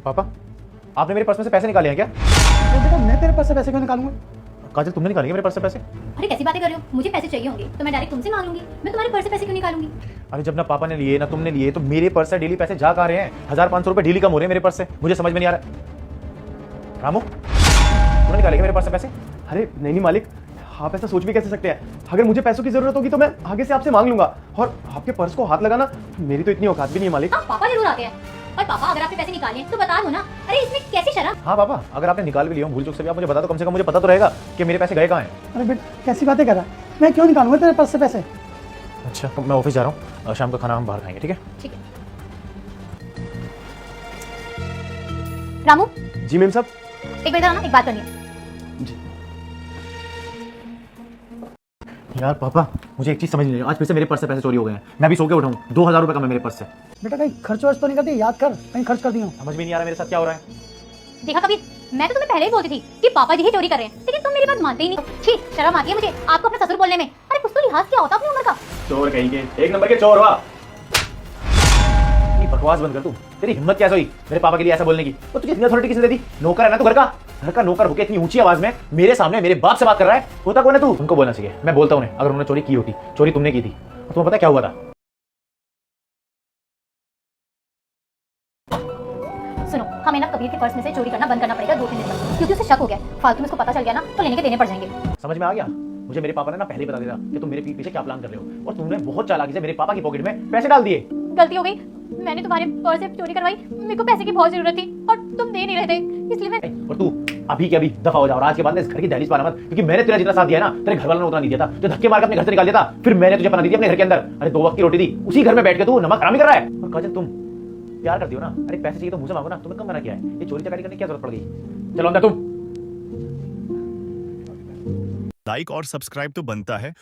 पापा, आपने मेरे पर्स में से पैसे निकाले हैं क्या? अरे बेटा, मैं तेरे पास से पैसे क्यों निकालूंगा? काजल, तुमने निकाले क्या मेरे पर्स से पैसे? अरे कैसी बातें कर रहे हो? मुझे पैसे चाहिए होंगे तो मैं डायरेक्ट तुमसे मांग लूंगी। मैं तुम्हारे पर्स से पैसे क्यों निकालूंगी? अरे जब ना पापा ने लिए ना तुमने लिए तो मेरे पर्स से डेली पैसे जा कहाँ रहे हैं? 1500 रुपए डेली कम हो रहे हैं मेरे पर्स से। मुझे समझ में नहीं आ रहा। रामू, तुमने निकाले क्या मेरे पर्स से पैसे? अरे नहीं मालिक, आप ऐसा सोच भी कैसे सकते हैं? अगर मुझे पैसों की जरूरत होगी तो मैं आगे से आपसे मांग लूंगा, और आपके पर्स को हाथ लगाना मेरी तो इतनी औकात भी नहीं है मालिक। हाँ, पापा जरूर आते हैं। और पापा, अगर आपने पैसे निकाले हैं तो बता दो ना। अरे इसमें कैसी शर्म? हाँ पापा, अगर आपने निकाल भी लिया भूल चूक से भी आप मुझे बता दो, कम से कम मुझे पता तो रहेगा कि मेरे पैसे गए कहाँ हैं। अरे बेटा, कैसी बातें कर रहा है? मैं क्यों निकालूंगा तेरे पर्स से पैसे? अच्छा, तो मैं ऑफिस जा रहा हूँ, शाम का खाना हम बाहर खाएंगे, ठीक है? ठीक है। रामू, जी मैम साहब। एक मिनट आना, एक बात करनी है। जी यार पापा, मुझे एक चीज समझ नहीं आ रही, आज फिर से मेरे पर्स से पैसे चोरी हो गए हैं। मैं भी सो के उठाऊँ, 2000 रुपए कम है मेरे पर्स से। बेटा, कहीं खर्च वर्च तो नहीं करती? याद कर, कहीं खर्च कर दी हूँ? समझ में नहीं आ रहा मेरे साथ क्या हो रहा है। देखा कबीर, मैं तो तुम्हें पहले ही बोलती थी कि पापा जी ही चोरी कर रहे हैं, लेकिन तुम मेरी बात मानते ही नहीं। छी, शर्म आती है मुझे आपको अपना ससुर बोलने में। अरे कुछ तो लिहाज क्या होता अपनी उम्र का। चोर कहीं के, एक नंबर के चोर हुआ। ये बकवास बंद कर तू। तेरी हिम्मत कैसे हुई मेरे पापा के लिए ऐसा बोलने की? वो तुझे इतनी अथॉरिटी किसने दे दी? नौकर है ना तू, घर का नौकर होके इतनी ऊंची आवाज में मेरे सामने मेरे बाप से बात कर रहा है। होता कौन है तू? उनको बोलना चाहिए, मैं बोलता हूं अगर उन्होंने चोरी की होती। चोरी तुमने की थी। और तुम्हें पता क्या हुआ था? सुनो, हमें ना कबीर के पर्स में से चोरी करना बंद करना पड़ेगा 2-3 दिन तक, क्योंकि उसे शक हो गया है। फालतू में उसको पता चल गया ना तो लेने के देने पड़ जाएंगे। समझ में आ गया? मुझे मेरे पापा ने ना पहले ही बता दिया कि तुम मेरे पीछे क्या प्लान कर रहे हो, और तुमने बहुत चालाकी से मेरे पापा की पॉकेट में पैसे डाल दिए। गलती हो गई, मैंने तुम्हारे पर्स से चोरी करवाई। मेरे को पैसे की बहुत जरूरत थी और तुम दे नहीं रहे थे, इसलिए मैं। और तू अभी के अभी दफा हो जा, और आज के बाद इस घर की दहलीज पर आना मत, क्योंकि मैंने तेरा जितना साथ दिया ना तेरे घर वालों ने उतना नहीं दिया था। जो धक्के मार के अपने घर से निकाल दिया था, फिर मैंने तुझे पना दी थी अपने घर के अंदर। अरे 2 वक्त की रोटी दी, उसी घर में बैठ के तू नमक हरामी कर रहा है। और काजल, तुम प्यार करती हो ना? अरे पैसे चाहिए तो मुझसे मांगो ना, तुम्हें कम मना किया है? ये चोरी चकारी करने की क्या जरूरत पड़ गई? चलो अंदर तुम। लाइक और सब्सक्राइब तो बनता है।